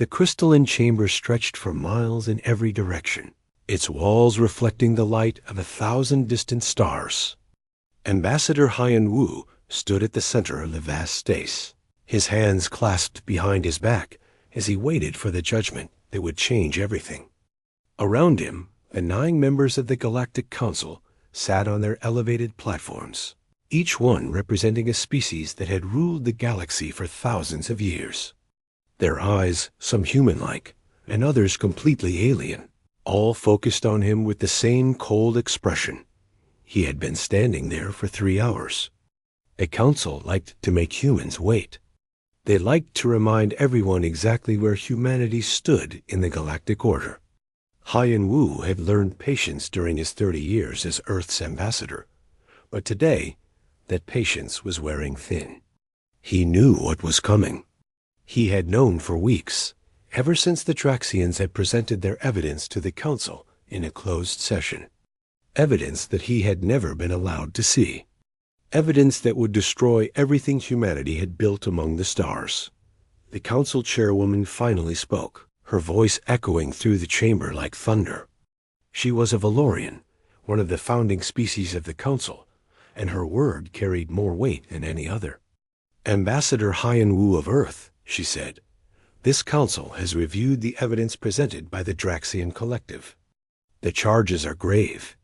The crystalline chamber stretched for miles in every direction, its walls reflecting the light of 1,000 distant stars. Ambassador Haiyan Wu stood at the center of the vast space, his hands clasped behind his back as he waited for the judgment that would change everything. Around him, the 9 members of the Galactic Council sat on their elevated platforms, each one representing a species that had ruled the galaxy for thousands of years. Their eyes, some human-like, and others completely alien, all focused on him with the same cold expression. He had been standing there for 3 hours. A council liked to make humans wait. They liked to remind everyone exactly where humanity stood in the galactic order. Haiyan Wu had learned patience during his 30 years as Earth's ambassador, but today that patience was wearing thin. He knew what was coming. He had known for weeks, ever since the Draxians had presented their evidence to the council in a closed session. Evidence that he had never been allowed to see. Evidence that would destroy everything humanity had built among the stars. The council chairwoman finally spoke, her voice echoing through the chamber like thunder. She was a Valorian, one of the founding species of the council, and her word carried more weight than any other. Ambassador Haiyan Wu of Earth, she said, this council has reviewed the evidence presented by the Draxian collective. The charges are grave.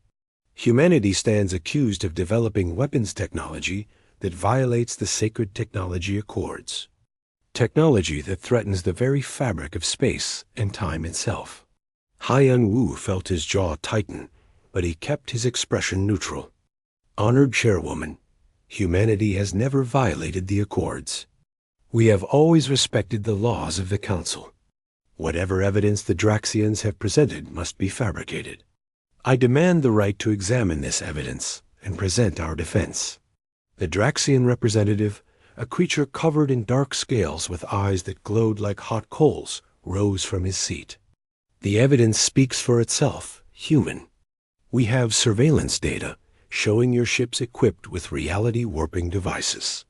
Humanity stands accused of developing weapons technology that violates the sacred technology accords. Technology that threatens the very fabric of space and time itself. Haiyan Wu felt his jaw tighten, but he kept his expression neutral. Honored chairwoman, humanity has never violated the accords. We have always respected the laws of the council. Whatever evidence the Draxians have presented must be fabricated. I demand the right to examine this evidence and present our defense. The Draxian representative, a creature covered in dark scales with eyes that glowed like hot coals, rose from his seat. The evidence speaks for itself, human. We have surveillance data showing your ships equipped with reality-warping devices.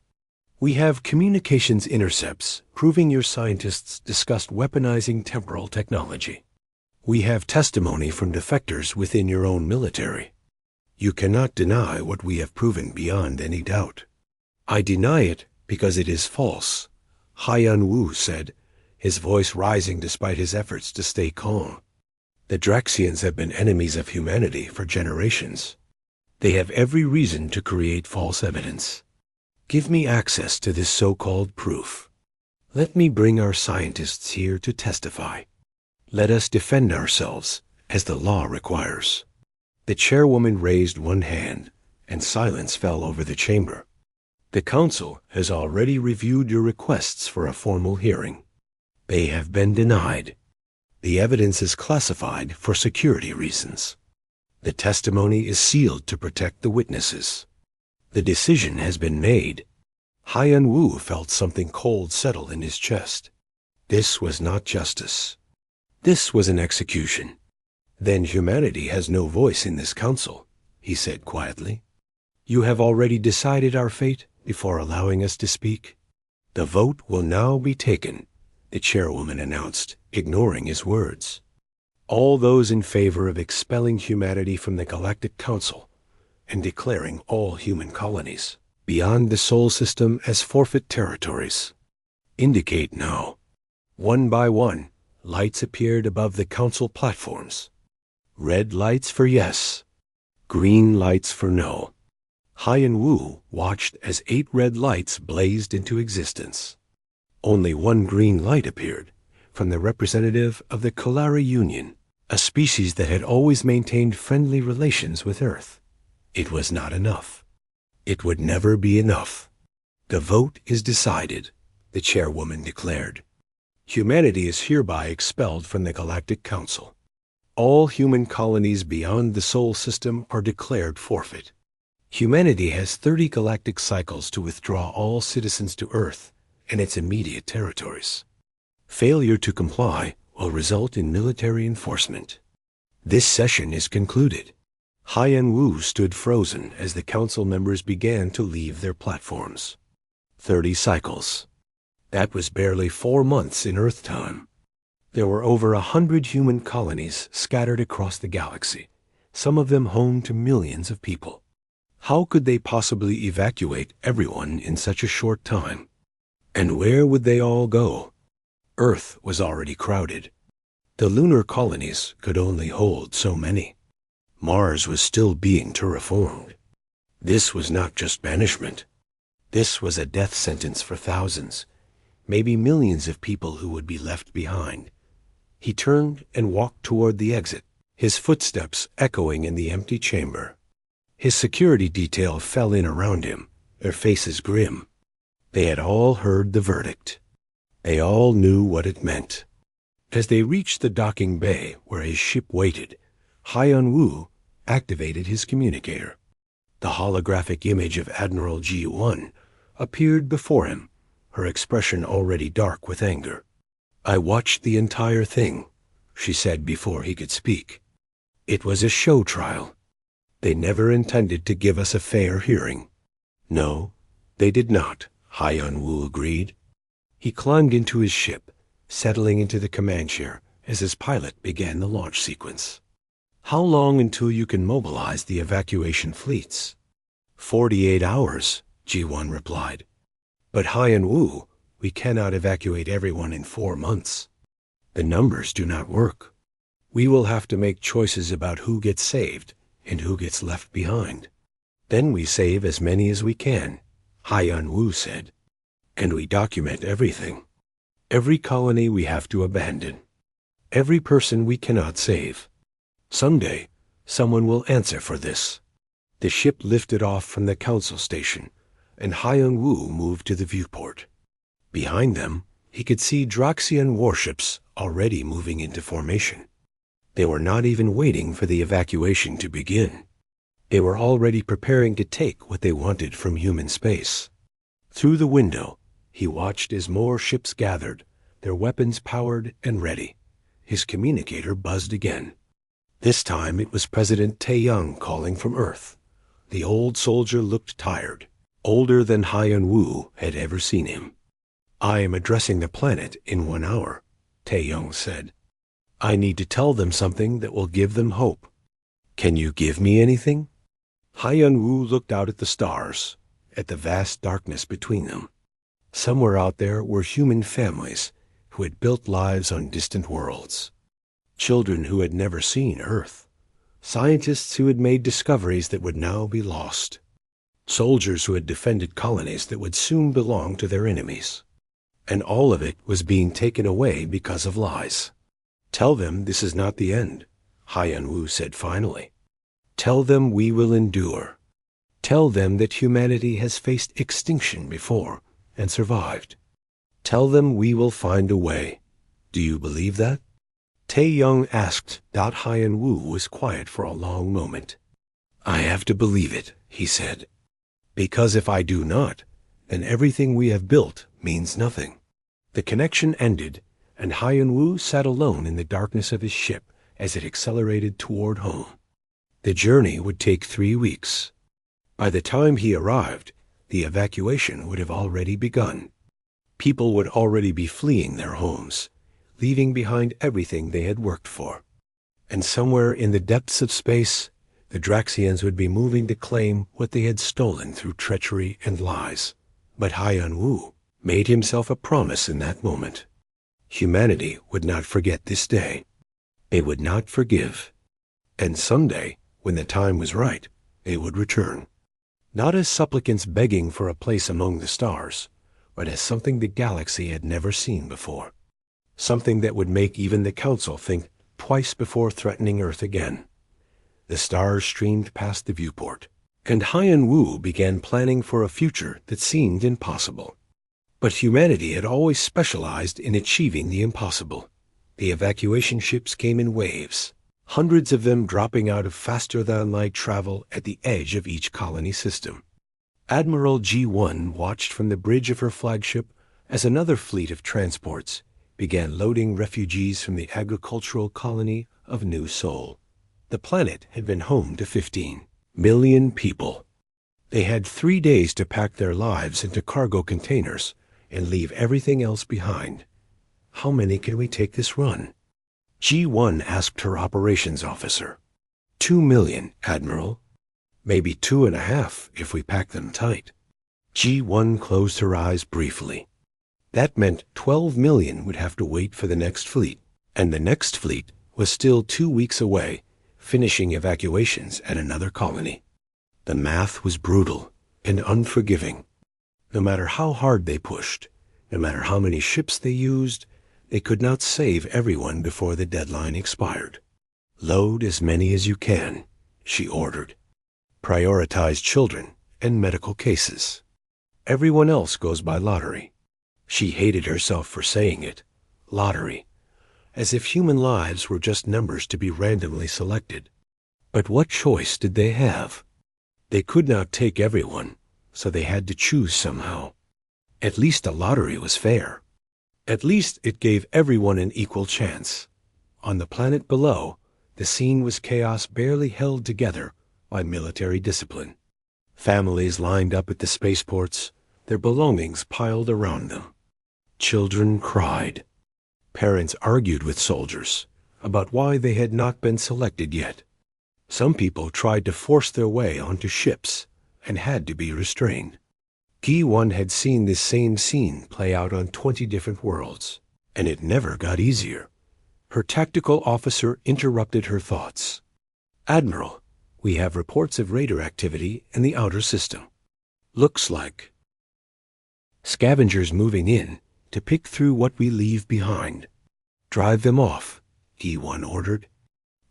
We have communications intercepts proving your scientists discussed weaponizing temporal technology. We have testimony from defectors within your own military. You cannot deny what we have proven beyond any doubt. I deny it because it is false, Haiyan Wu said, his voice rising despite his efforts to stay calm. The Draxians have been enemies of humanity for generations. They have every reason to create false evidence. Give me access to this so-called proof. Let me bring our scientists here to testify. Let us defend ourselves as the law requires. The chairwoman raised one hand, and silence fell over the chamber. The council has already reviewed your requests for a formal hearing. They have been denied. The evidence is classified for security reasons. The testimony is sealed to protect the witnesses. The decision has been made. Haiyan Wu felt something cold settle in his chest. This was not justice. This was an execution. Then humanity has no voice in this council, he said quietly. You have already decided our fate before allowing us to speak. The vote will now be taken, the chairwoman announced, ignoring his words. All those in favor of expelling humanity from the Galactic Council and declaring all human colonies beyond the Sol system as forfeit territories, indicate now. One by one, lights appeared above the council platforms. Red lights for yes, green lights for no. Haiyan Wu watched as 8 red lights blazed into existence. Only one green light appeared from the representative of the Kalara Union, a species that had always maintained friendly relations with Earth. It was not enough. It would never be enough. The vote is decided, the chairwoman declared. Humanity is hereby expelled from the Galactic Council. All human colonies beyond the Sol system are declared forfeit. Humanity has 30 galactic cycles to withdraw all citizens to Earth and its immediate territories. Failure to comply will result in military enforcement. This session is concluded. Haiyan Wu stood frozen as the council members began to leave their platforms. 30 cycles. That was barely 4 months in Earth time. There were over 100 human colonies scattered across the galaxy, some of them home to millions of people. How could they possibly evacuate everyone in such a short time? And where would they all go? Earth was already crowded. The lunar colonies could only hold so many. Mars was still being terraformed. This was not just banishment. This was a death sentence for thousands, maybe millions of people who would be left behind. He turned and walked toward the exit, his footsteps echoing in the empty chamber. His security detail fell in around him, their faces grim. They had all heard the verdict. They all knew what it meant. As they reached the docking bay where his ship waited, Haiyan-Wu activated his communicator. The holographic image of Admiral G1 appeared before him, her expression already dark with anger. "I watched the entire thing," she said before he could speak. "It was a show trial. They never intended to give us a fair hearing." "No, they did not," Haiyan-Wu agreed. He climbed into his ship, settling into the command chair as his pilot began the launch sequence. "How long until you can mobilize the evacuation fleets?" 48 hours, G1 replied. "But Haiyan-Wu, we cannot evacuate everyone in 4 months. The numbers do not work. We will have to make choices about who gets saved and who gets left behind. Then we save as many as we can," Haiyan-Wu said. "And we document everything. Every colony we have to abandon. Every person we cannot save. Someday, someone will answer for this." The ship lifted off from the council station, and Haiyan-Wu moved to the viewport. Behind them, he could see Droxian warships already moving into formation. They were not even waiting for the evacuation to begin. They were already preparing to take what they wanted from human space. Through the window, he watched as more ships gathered, their weapons powered and ready. His communicator buzzed again. This time it was President Tae-Young calling from Earth. The old soldier looked tired, older than Haiyan-Wu had ever seen him. "I am addressing the planet in 1 hour," Tae-Young said. "I need to tell them something that will give them hope." "Can you give me anything?" Haiyan-Wu looked out at the stars, at the vast darkness between them. Somewhere out there were human families who had built lives on distant worlds. Children who had never seen Earth. Scientists who had made discoveries that would now be lost. Soldiers who had defended colonies that would soon belong to their enemies. And all of it was being taken away because of lies. "Tell them this is not the end," Haiyan-Wu said finally. "Tell them we will endure. Tell them that humanity has faced extinction before and survived. Tell them we will find a way. Do you believe that?" Tae-Young asked. Haiyan-Wu was quiet for a long moment. "I have to believe it," he said. "Because if I do not, then everything we have built means nothing." The connection ended, and Haiyan-Wu sat alone in the darkness of his ship as it accelerated toward home. The journey would take 3 weeks. By the time he arrived, the evacuation would have already begun. People would already be fleeing their homes, leaving behind everything they had worked for. And somewhere in the depths of space, the Droxians would be moving to claim what they had stolen through treachery and lies. But Haiyan-Wu made himself a promise in that moment. Humanity would not forget this day. They would not forgive. And someday, when the time was right, they would return. Not as supplicants begging for a place among the stars, but as something the galaxy had never seen before. Something that would make even the Council think twice before threatening Earth again. The stars streamed past the viewport, and Haiyan-Wu began planning for a future that seemed impossible. But humanity had always specialized in achieving the impossible. The evacuation ships came in waves, hundreds of them dropping out of faster-than-light travel at the edge of each colony system. Admiral G1 watched from the bridge of her flagship as another fleet of transports began loading refugees from the agricultural colony of New Sol. The planet had been home to 15 million people. They had 3 days to pack their lives into cargo containers and leave everything else behind. How many can we take this run? G1 asked her operations officer. 2 million, Admiral. Maybe 2.5 if we pack them tight. G1 closed her eyes briefly. That meant 12 million would have to wait for the next fleet, and the next fleet was still 2 weeks away, finishing evacuations at another colony. The math was brutal and unforgiving. No matter how hard they pushed, no matter how many ships they used, they could not save everyone before the deadline expired. Load as many as you can, she ordered. Prioritize children and medical cases. Everyone else goes by lottery. She hated herself for saying it. Lottery. As if human lives were just numbers to be randomly selected. But what choice did they have? They could not take everyone, so they had to choose somehow. At least the lottery was fair. At least it gave everyone an equal chance. On the planet below, the scene was chaos barely held together by military discipline. Families lined up at the spaceports, their belongings piled around them. Children cried. Parents argued with soldiers about why they had not been selected yet. Some people tried to force their way onto ships and had to be restrained. G1 had seen this same scene play out on 20 different worlds, and it never got easier. Her tactical officer interrupted her thoughts. Admiral, we have reports of raider activity in the outer system. Looks like scavengers moving in to pick through what we leave behind. Drive them off, G1 ordered.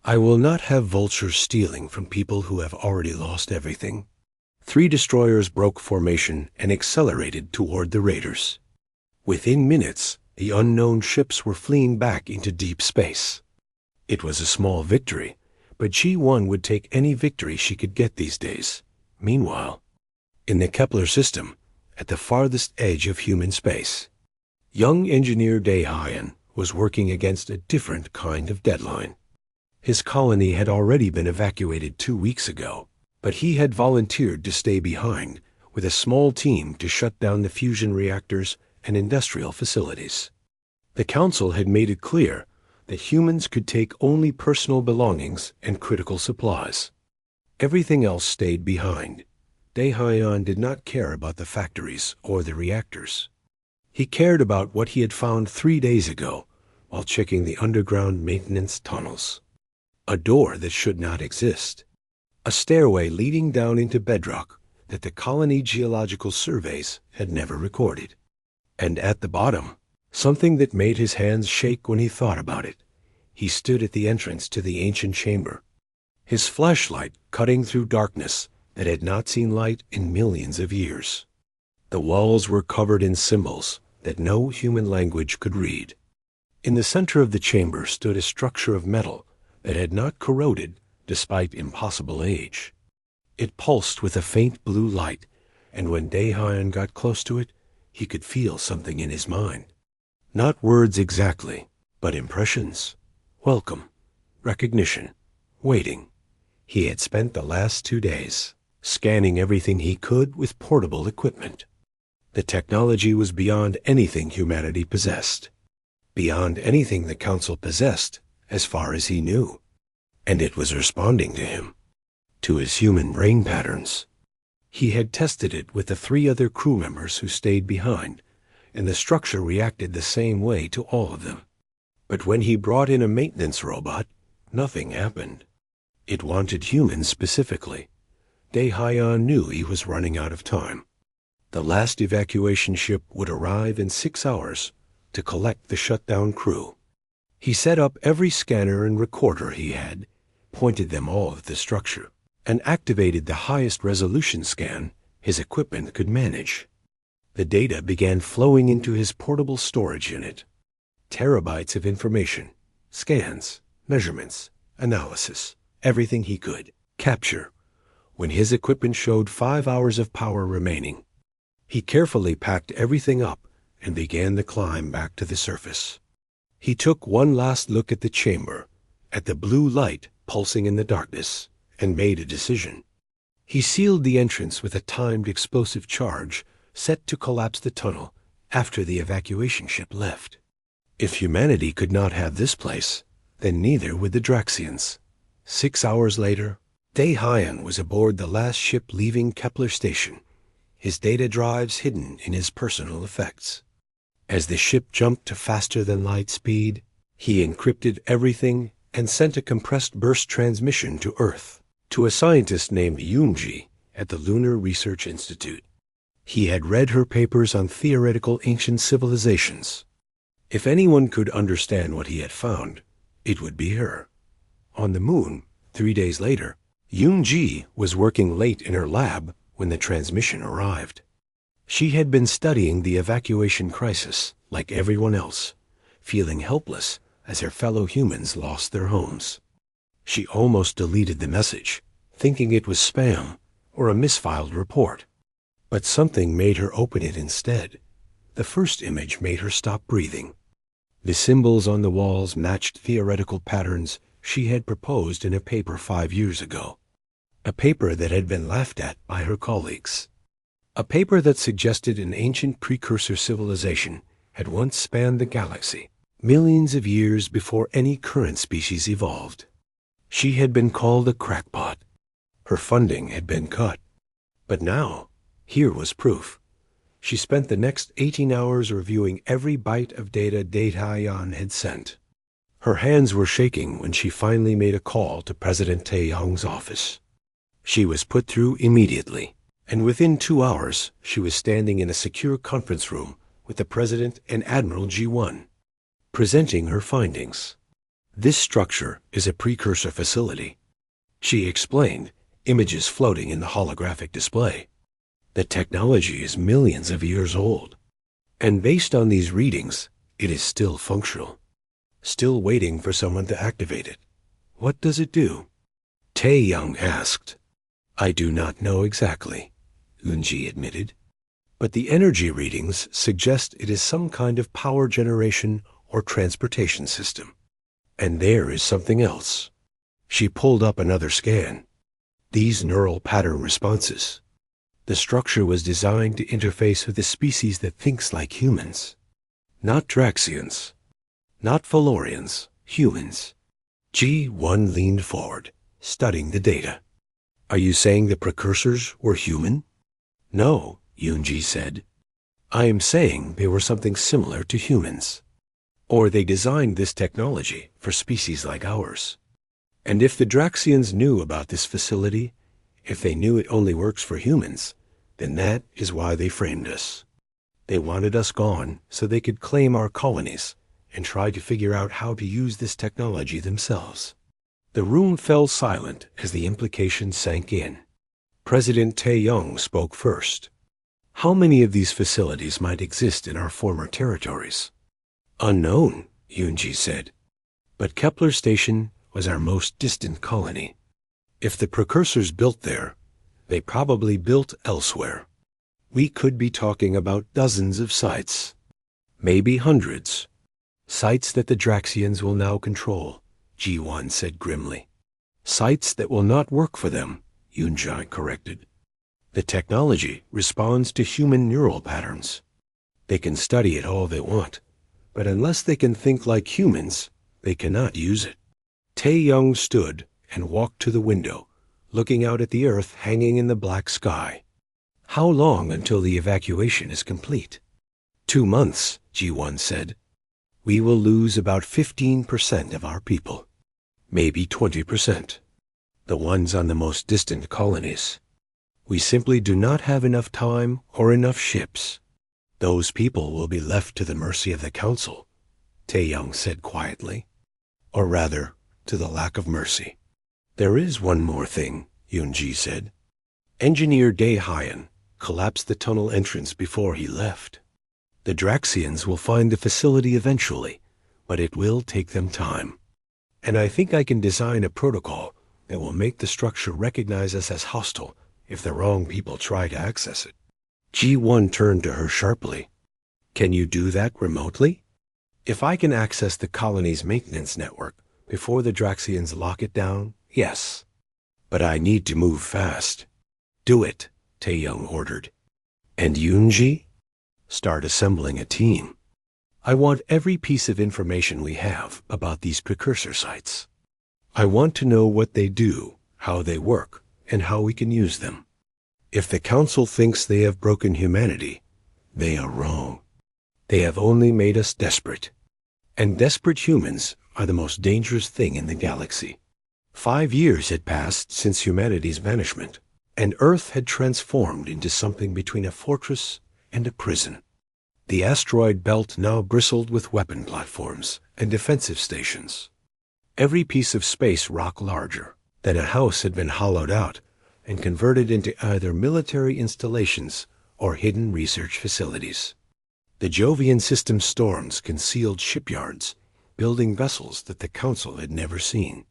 I will not have vultures stealing from people who have already lost everything. 3 destroyers broke formation and accelerated toward the raiders. Within minutes, the unknown ships were fleeing back into deep space. It was a small victory, but G1 would take any victory she could get these days. Meanwhile, in the Kepler system, at the farthest edge of human space, young engineer Daehyun was working against a different kind of deadline. His colony had already been evacuated 2 weeks ago, but he had volunteered to stay behind with a small team to shut down the fusion reactors and industrial facilities. The Council had made it clear that humans could take only personal belongings and critical supplies. Everything else stayed behind. Daehyun did not care about the factories or the reactors. He cared about what he had found 3 days ago while checking the underground maintenance tunnels. A door that should not exist. A stairway leading down into bedrock that the colony geological surveys had never recorded. And at the bottom, something that made his hands shake when he thought about it. He stood at the entrance to the ancient chamber, his flashlight cutting through darkness that had not seen light in millions of years. The walls were covered in symbols that no human language could read. In the center of the chamber stood a structure of metal that had not corroded despite impossible age. It pulsed with a faint blue light, and when Daehyun got close to it, he could feel something in his mind. Not words exactly, but impressions. Welcome, recognition, waiting. He had spent the last 2 days scanning everything he could with portable equipment. The technology was beyond anything humanity possessed, beyond anything the Council possessed as far as he knew. And it was responding to him, to his human brain patterns. He had tested it with the 3 other crew members who stayed behind, and the structure reacted the same way to all of them. But when he brought in a maintenance robot, nothing happened. It wanted humans specifically. Daehyun knew he was running out of time. The last evacuation ship would arrive in 6 hours to collect the shutdown crew. He set up every scanner and recorder he had, pointed them all at the structure, and activated the highest resolution scan his equipment could manage. The data began flowing into his portable storage unit. Terabytes of information, scans, measurements, analysis, everything he could capture. When his equipment showed 5 hours of power remaining, he carefully packed everything up and began the climb back to the surface. He took one last look at the chamber, at the blue light pulsing in the darkness, and made a decision. He sealed the entrance with a timed explosive charge set to collapse the tunnel after the evacuation ship left. If humanity could not have this place, then neither would the Draxians. 6 hours later, Day Hyan was aboard the last ship leaving Kepler Station, his data drives hidden in his personal effects. As the ship jumped to faster-than-light speed, he encrypted everything and sent a compressed burst transmission to Earth, to a scientist named Yoonji at the Lunar Research Institute. He had read her papers on theoretical ancient civilizations. If anyone could understand what he had found, it would be her. On the moon, 3 days later, Yoonji was working late in her lab when the transmission arrived. She had been studying the evacuation crisis like everyone else, feeling helpless as her fellow humans lost their homes. She almost deleted the message, thinking it was spam or a misfiled report. But something made her open it instead. The first image made her stop breathing. The symbols on the walls matched theoretical patterns she had proposed in a paper 5 years ago. A paper that had been laughed at by her colleagues. A paper that suggested an ancient precursor civilization had once spanned the galaxy, millions of years before any current species evolved. She had been called a crackpot. Her funding had been cut. But now, here was proof. She spent the next 18 hours reviewing every byte of data Day Hyan had sent. Her hands were shaking when she finally made a call to President Tae-young's office. She was put through immediately, and within 2 hours she was standing in a secure conference room with the President and Admiral G1, presenting her findings. This structure is a precursor facility, she explained, images floating in the holographic display. The technology is millions of years old, and based on these readings, it is still functional, still waiting for someone to activate it. What does it do? Tae-young asked. I do not know exactly, Yoonji admitted, but the energy readings suggest it is some kind of power generation or transportation system. And there is something else. She pulled up another scan. These neural pattern responses. The structure was designed to interface with a species that thinks like humans. Not Draxians. Not Valorians. Humans. G1 leaned forward, studying the data. Are you saying the precursors were human? No, Yoonji said. I am saying they were something similar to humans. Or they designed this technology for species like ours. And if the Draxians knew about this facility, if they knew it only works for humans, then that is why they framed us. They wanted us gone so they could claim our colonies and try to figure out how to use this technology themselves. The room fell silent as the implications sank in. President Tae-young spoke first. How many of these facilities might exist in our former territories? Unknown, Yoonji said. But Kepler Station was our most distant colony. If the precursors built there, they probably built elsewhere. We could be talking about dozens of sites, maybe hundreds. Sites that the Draxians will now control, G1 said grimly. Sites that will not work for them, Yoonji corrected. The technology responds to human neural patterns. They can study it all they want, but unless they can think like humans, they cannot use it. Tae-young stood and walked to the window, looking out at the Earth hanging in the black sky. How long until the evacuation is complete? 2 months, G1 said. We will lose about 15% of our people. Maybe 20%. The ones on the most distant colonies. We simply do not have enough time or enough ships. Those people will be left to the mercy of the Council, Tae-young said quietly. Or rather, to the lack of mercy. There is one more thing, Yoonji said. Engineer Day Hyan collapsed the tunnel entrance before he left. The Draxians will find the facility eventually, but it will take them time. And I think I can design a protocol that will make the structure recognize us as hostile if the wrong people try to access it. G1 turned to her sharply. Can you do that remotely? If I can access the colony's maintenance network before the Draxians lock it down, yes. But I need to move fast. Do it, Tae-young ordered. And Yoonji? Start assembling a team. I want every piece of information we have about these precursor sites. I want to know what they do, how they work, and how we can use them. If the Council thinks they have broken humanity, they are wrong. They have only made us desperate. And desperate humans are the most dangerous thing in the galaxy. 5 years had passed since humanity's banishment, and Earth had transformed into something between a fortress and a prison. The asteroid belt now bristled with weapon platforms and defensive stations. Every piece of space rock larger than a house had been hollowed out and converted into either military installations or hidden research facilities. The Jovian system storms concealed shipyards, building vessels that the Council had never seen.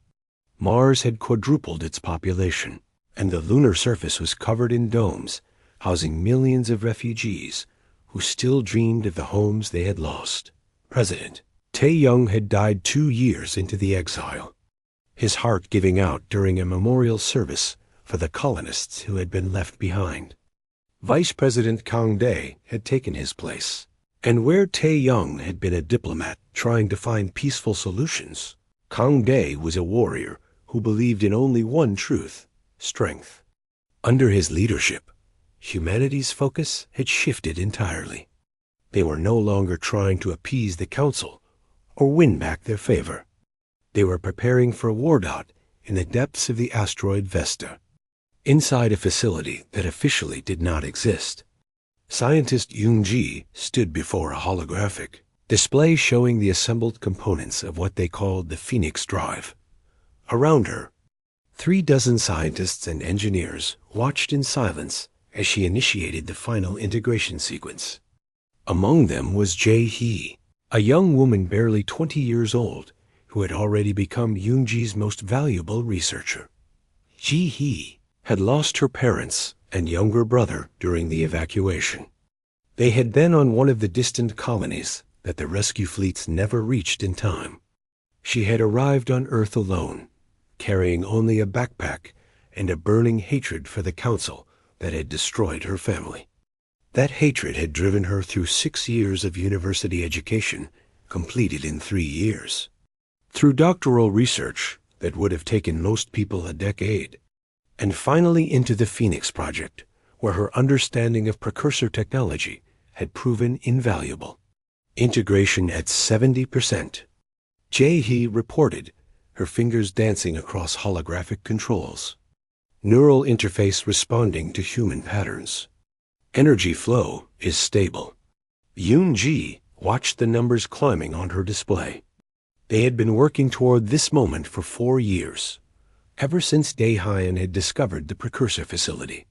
Mars had quadrupled its population, and the lunar surface was covered in domes, housing millions of refugees who still dreamed of the homes they had lost. President Tae-Young had died 2 years into the exile, his heart giving out during a memorial service for the colonists who had been left behind. Vice President Kang Dae had taken his place, and where Tae-Young had been a diplomat trying to find peaceful solutions, Kang Dae was a warrior who believed in only one truth: strength. Under his leadership, humanity's focus had shifted entirely. They were no longer trying to appease the Council or win back their favor. They were preparing for a war dot in the depths of the asteroid Vesta, inside a facility that officially did not exist. Scientist Yoon-ji stood before a holographic display showing the assembled components of what they called the Phoenix Drive. Around her, 36 scientists and engineers watched in silence as she initiated the final integration sequence. Among them was Jae-hee, a young woman barely 20 years old who had already become Yoon-ji's most valuable researcher. Jae-hee had lost her parents and younger brother during the evacuation. They had been on one of the distant colonies that the rescue fleets never reached in time. She had arrived on Earth alone, carrying only a backpack and a burning hatred for the Council that had destroyed her family. That hatred had driven her through 6 years of university education, completed in 3 years. Through doctoral research that would have taken most people a decade, and finally into the Phoenix Project, where her understanding of precursor technology had proven invaluable. Integration at 70%. Jae-hee reported, her fingers dancing across holographic controls. Neural interface responding to human patterns. Energy flow is stable. Yoon-ji watched the numbers climbing on her display. They had been working toward this moment for 4 years, ever since Dae-hyun had discovered the precursor facility.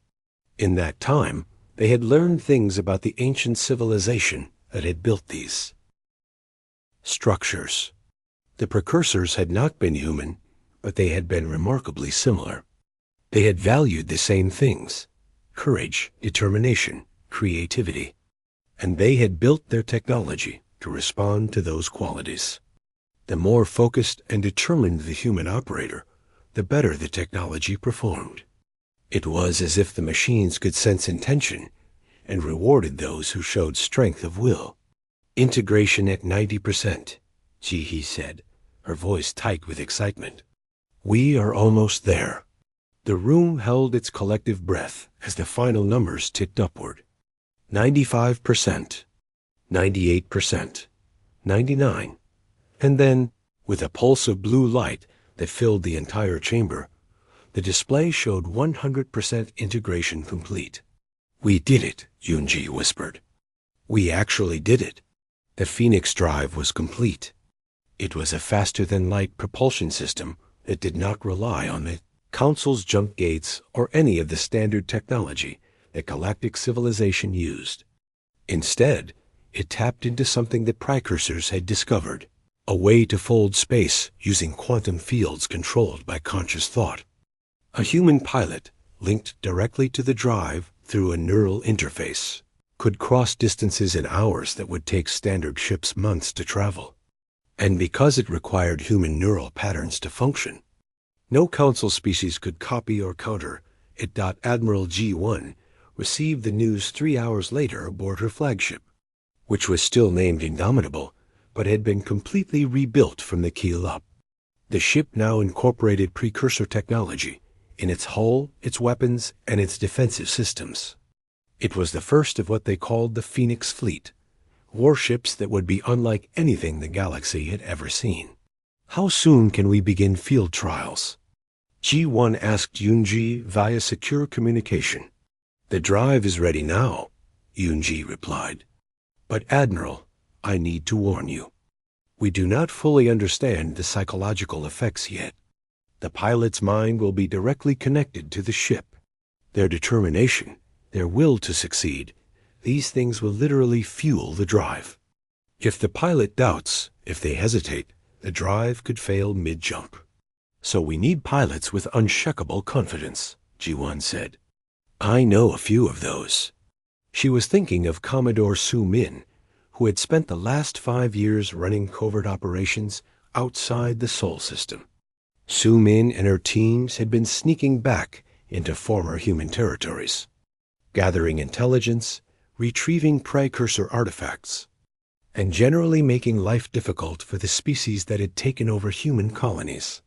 In that time, they had learned things about the ancient civilization that had built these structures. The precursors had not been human, but they had been remarkably similar. They had valued the same things: courage, determination, creativity. And they had built their technology to respond to those qualities. The more focused and determined the human operator, the better the technology performed. It was as if the machines could sense intention and rewarded those who showed strength of will. Integration at 90%, Jae-hee said, her voice tight with excitement. We are almost there. The room held its collective breath as the final numbers ticked upward. 95%, 98%, 99%. And then, with a pulse of blue light that filled the entire chamber, the display showed 100% integration complete. We did it, Yoon-ji whispered. We actually did it. The Phoenix Drive was complete. It was a faster-than-light propulsion system that did not rely on the Council's jump gates or any of the standard technology that galactic civilization used. Instead, it tapped into something that precursors had discovered: a way to fold space using quantum fields controlled by conscious thought. A human pilot, linked directly to the drive through a neural interface, could cross distances in hours that would take standard ships months to travel. And because it required human neural patterns to function, no Council species could copy or counter it. Admiral G1 received the news 3 hours later aboard her flagship, which was still named Indomitable but had been completely rebuilt from the keel up. The ship now incorporated precursor technology in its hull, its weapons, and its defensive systems. It was the first of what they called the Phoenix Fleet, warships that would be unlike anything the galaxy had ever seen. "How soon can we begin field trials?" G1 asked Yunji via secure communication. "The drive is ready now," Yunji replied. "But Admiral, I need to warn you. We do not fully understand the psychological effects yet. The pilot's mind will be directly connected to the ship. Their determination, their will to succeed, these things will literally fuel the drive. If the pilot doubts, if they hesitate, the drive could fail mid-jump. So we need pilots with unshakable confidence," G1 said. "I know a few of those." She was thinking of Commodore Su Min, who had spent the last 5 years running covert operations outside the Sol system. Su Min and her teams had been sneaking back into former human territories, gathering intelligence, retrieving precursor artifacts, and generally making life difficult for the species that had taken over human colonies.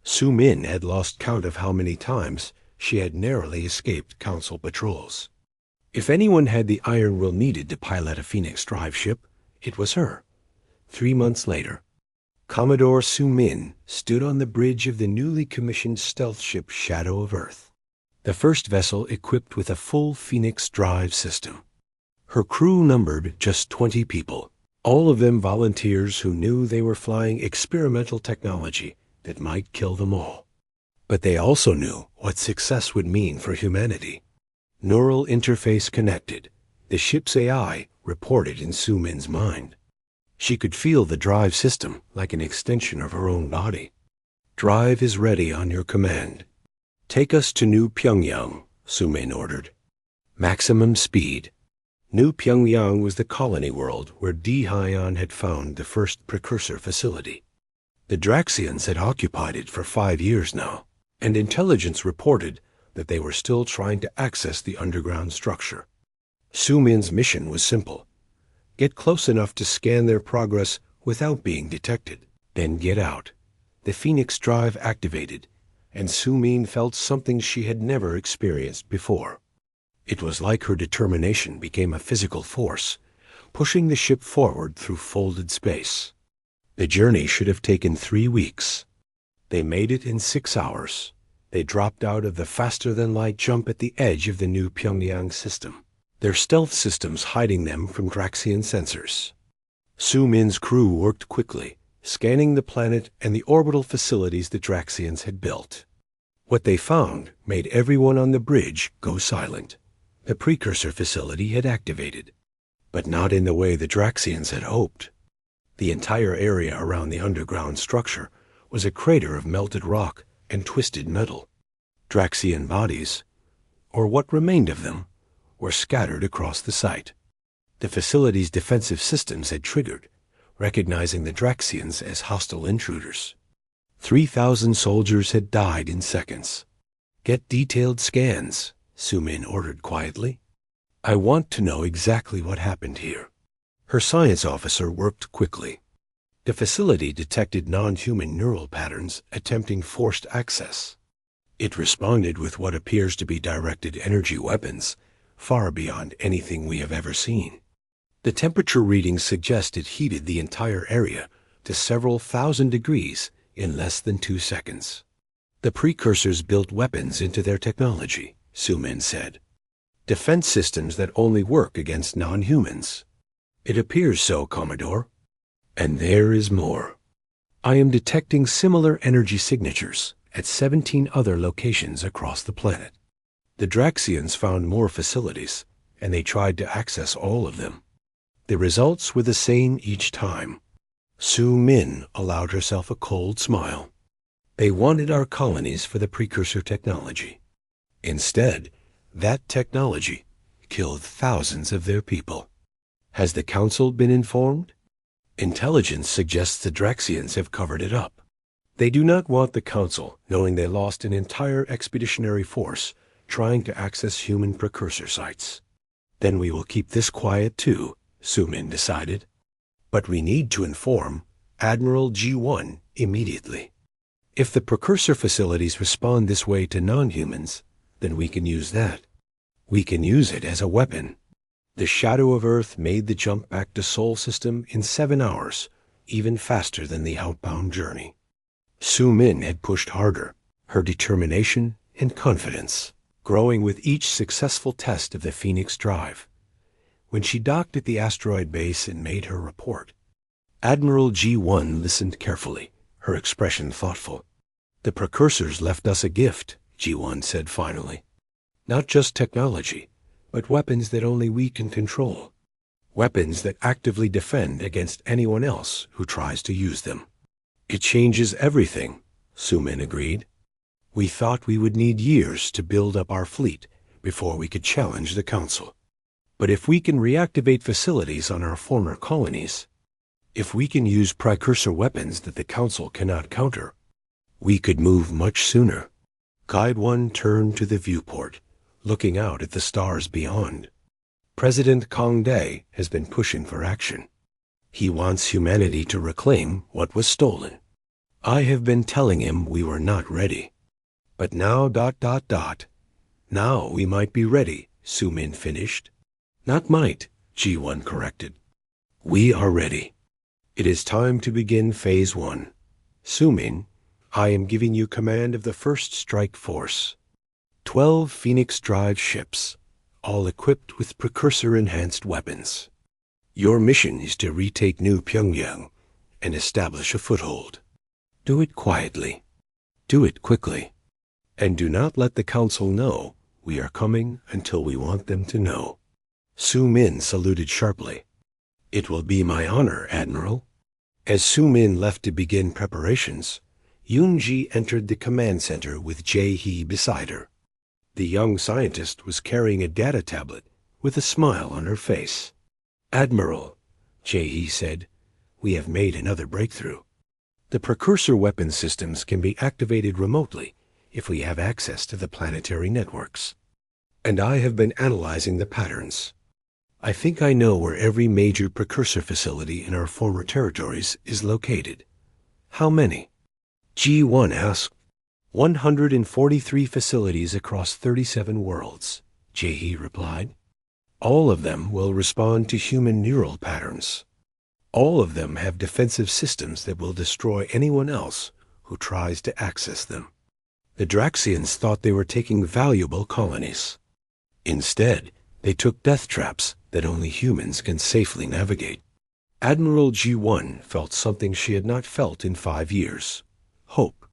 Su Min had lost count of how many times she had narrowly escaped Council patrols. If anyone had the iron will needed to pilot a Phoenix drive ship, it was her. 3 months later, Commodore Su Min stood on the bridge of the newly commissioned stealth ship Shadow of Earth, the first vessel equipped with a full Phoenix drive system. Her crew numbered just 20 people, all of them volunteers who knew they were flying experimental technology that might kill them all. But they also knew what success would mean for humanity. Neural interface connected, the ship's AI reported in Su Min's mind. She could feel the drive system like an extension of her own body. "Drive is ready on your command. Take us to New Pyongyang," Su Min ordered. Maximum speed. New Pyongyang was the colony world where D-Hyon had found the first precursor facility. The Draxians had occupied it for 5 years now, and intelligence reported that they were still trying to access the underground structure. Su Min's mission was simple: get close enough to scan their progress without being detected, then get out. The Phoenix drive activated, and Su Min felt something she had never experienced before. It was like her determination became a physical force, pushing the ship forward through folded space. The journey should have taken 3 weeks. They made it in 6 hours. They dropped out of the faster-than-light jump at the edge of the New Pyongyang system, their stealth systems hiding them from Draxian sensors. Su Min's crew worked quickly, scanning the planet and the orbital facilities the Draxians had built. What they found made everyone on the bridge go silent. The precursor facility had activated, but not in the way the Draxians had hoped. The entire area around the underground structure was a crater of melted rock and twisted metal. Draxian bodies, or what remained of them, were scattered across the site. The facility's defensive systems had triggered, recognizing the Draxians as hostile intruders. 3,000 soldiers had died in seconds. "Get detailed scans," Su Min ordered quietly. "I want to know exactly what happened here." Her science officer worked quickly. The facility detected non-human neural patterns attempting forced access. It responded with what appears to be directed energy weapons, far beyond anything we have ever seen. The temperature readings suggest it heated the entire area to several thousand degrees in less than 2 seconds. "The precursors built weapons into their technology," Su Min said. "Defense systems that only work against non-humans." "It appears so, Commodore. And there is more. I am detecting similar energy signatures at 17 other locations across the planet. The Draxians found more facilities, and they tried to access all of them. The results were the same each time." Su Min allowed herself a cold smile. "They wanted our colonies for the precursor technology. Instead, that technology killed thousands of their people. Has the Council been informed? Intelligence suggests the Draxians have covered it up. They do not want the Council knowing they lost an entire expeditionary force trying to access human precursor sites." "Then we will keep this quiet too," Su Min decided. But we need to inform Admiral G1 immediately. If the precursor facilities respond this way to non-humans, then we can use that. We can use it as a weapon. The Shadow of Earth made the jump back to Sol System in 7 hours, even faster than the outbound journey. Su Min had pushed harder, her determination and confidence growing with each successful test of the Phoenix Drive. When she docked at the asteroid base and made her report, Admiral G1 listened carefully, her expression thoughtful. "The precursors left us a gift," G1 said finally. "Not just technology, but weapons that only we can control. Weapons that actively defend against anyone else who tries to use them." "It changes everything," Su Min agreed. "We thought we would need years to build up our fleet before we could challenge the Council. But if we can reactivate facilities on our former colonies, if we can use precursor weapons that the Council cannot counter, we could move much sooner." Guide 1 turned to the viewport, looking out at the stars beyond. President Kong Day has been pushing for action. He wants humanity to reclaim what was stolen. I have been telling him we were not ready. But now ... Now we might be ready, Su Min finished. "Not might," G1 corrected. "We are ready. It is time to begin Phase 1. Su Min, I am giving you command of the First Strike Force. 12 Phoenix Drive ships, all equipped with precursor-enhanced weapons. Your mission is to retake New Pyongyang and establish a foothold. Do it quietly. Do it quickly. And do not let the Council know we are coming until we want them to know." Su Min saluted sharply. "It will be my honor, Admiral." As Su Min left to begin preparations, Yoon-ji entered the command center with Jae-hee beside her. The young scientist was carrying a data tablet with a smile on her face. "Admiral," Jae-hee said, "we have made another breakthrough. The precursor weapon systems can be activated remotely if we have access to the planetary networks. And I have been analyzing the patterns. I think I know where every major precursor facility in our former territories is located." "How many?" G1 asked. 143 facilities across 37 worlds, Jae-hee replied. "All of them will respond to human neural patterns. All of them have defensive systems that will destroy anyone else who tries to access them. The Draxians thought they were taking valuable colonies. Instead, they took death traps that only humans can safely navigate." Admiral G1 felt something she had not felt in 5 years. Hope.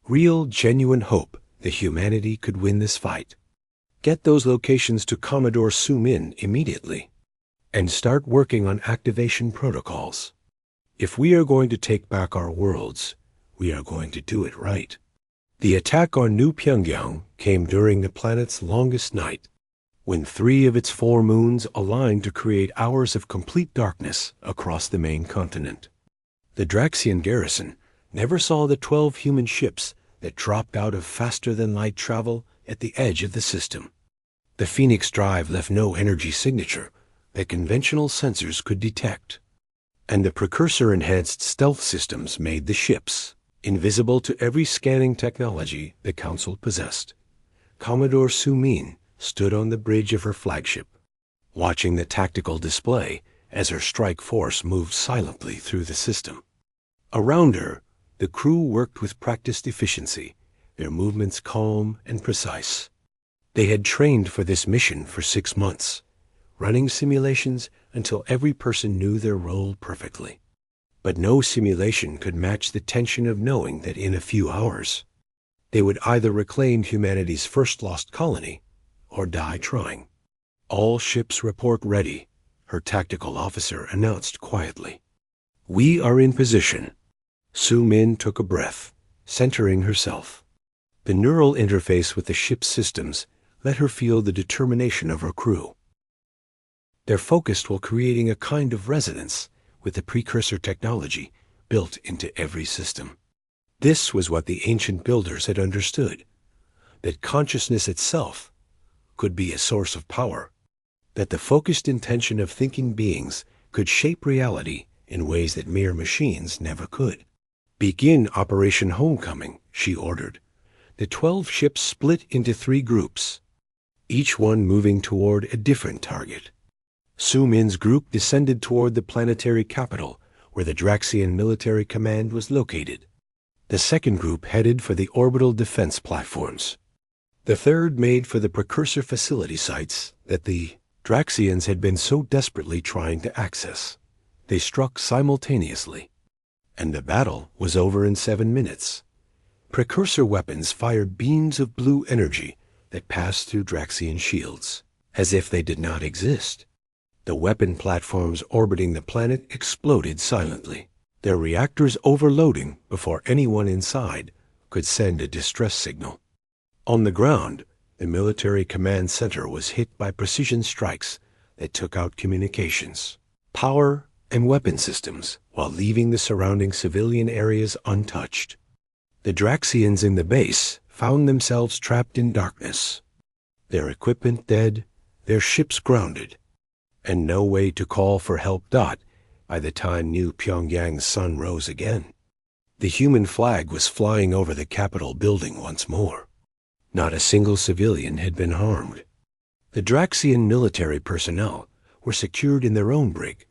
Real, genuine hope that humanity could win this fight. Get those locations to Commodore Su Min immediately, and start working on activation protocols. If we are going to take back our worlds, we are going to do it right. The attack on New Pyongyang came during the planet's longest night, when 3 of its 4 moons aligned to create hours of complete darkness across the main continent. The Draxian garrison never saw the 12 human ships that dropped out of faster-than-light travel at the edge of the system. The Phoenix Drive left no energy signature that conventional sensors could detect. And the precursor-enhanced stealth systems made the ships invisible to every scanning technology the Council possessed. Commodore Su Min stood on the bridge of her flagship, watching the tactical display as her strike force moved silently through the system. Around her, the crew worked with practiced efficiency, their movements calm and precise. They had trained for this mission for 6 months, running simulations until every person knew their role perfectly. But no simulation could match the tension of knowing that in a few hours, they would either reclaim humanity's first lost colony or die trying. "All ships report ready," her tactical officer announced quietly. "We are in position." Su Min took a breath, centering herself. The neural interface with the ship's systems let her feel the determination of her crew. They're focused while creating a kind of resonance with the precursor technology built into every system. This was what the ancient builders had understood, that consciousness itself could be a source of power, that the focused intention of thinking beings could shape reality in ways that mere machines never could. "Begin Operation Homecoming," she ordered. The 12 ships split into 3 groups, each one moving toward a different target. Su Min's group descended toward the planetary capital, where the Draxian military command was located. The second group headed for the orbital defense platforms. The third made for the precursor facility sites that the Draxians had been so desperately trying to access. They struck simultaneously, and the battle was over in 7 minutes. Precursor weapons fired beams of blue energy that passed through Draxian shields, as if they did not exist. The weapon platforms orbiting the planet exploded silently, their reactors overloading before anyone inside could send a distress signal. On the ground, the military command center was hit by precision strikes that took out communications, power, and weapon systems while leaving the surrounding civilian areas untouched. The Draxians in the base found themselves trapped in darkness, their equipment dead, their ships grounded, and no way to call for help. By the time New Pyongyang's sun rose again, the human flag was flying over the Capitol building once more. Not a single civilian had been harmed. The Draxian military personnel were secured in their own brig,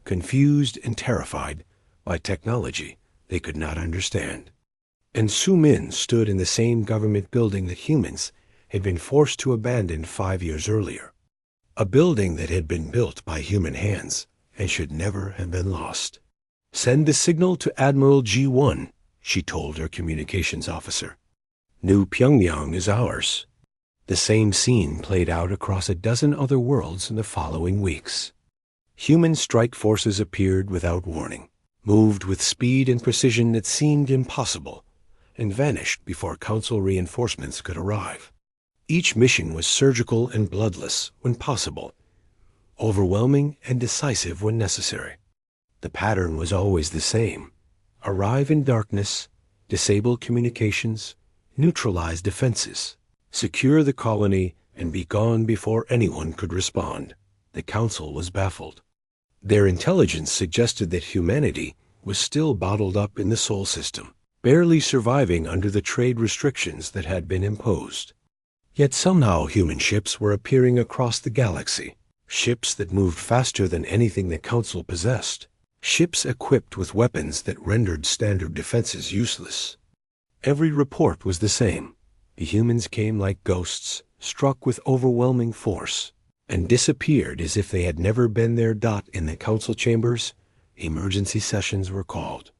confused and terrified by technology they could not understand. And Su Min stood in the same government building that humans had been forced to abandon 5 years earlier, a building that had been built by human hands and should never have been lost. "Send the signal to Admiral G1, she told her communications officer. "New Pyongyang is ours." The same scene played out across a dozen other worlds in the following weeks. Human strike forces appeared without warning, moved with speed and precision that seemed impossible, and vanished before Council reinforcements could arrive. Each mission was surgical and bloodless when possible, overwhelming and decisive when necessary. The pattern was always the same: arrive in darkness, disable communications, neutralize defenses, secure the colony, and be gone before anyone could respond. The Council was baffled. Their intelligence suggested that humanity was still bottled up in the Sol system, barely surviving under the trade restrictions that had been imposed. Yet somehow human ships were appearing across the galaxy, ships that moved faster than anything the Council possessed, ships equipped with weapons that rendered standard defenses useless. Every report was the same. The humans came like ghosts, struck with overwhelming force, and disappeared as if they had never been there. In the Council chambers, emergency sessions were called.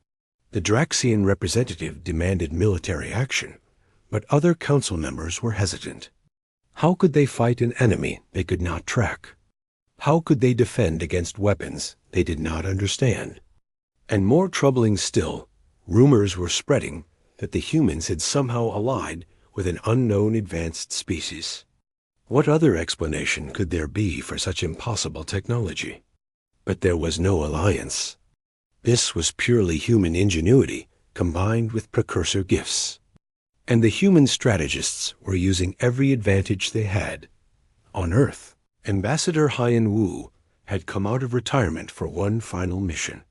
The Draxian representative demanded military action, but other Council members were hesitant. How could they fight an enemy they could not track? How could they defend against weapons they did not understand? And more troubling still, rumors were spreading that the humans had somehow allied with an unknown advanced species. What other explanation could there be for such impossible technology? But there was no alliance. This was purely human ingenuity combined with precursor gifts. And the human strategists were using every advantage they had. On Earth, Ambassador Hyan Wu had come out of retirement for one final mission.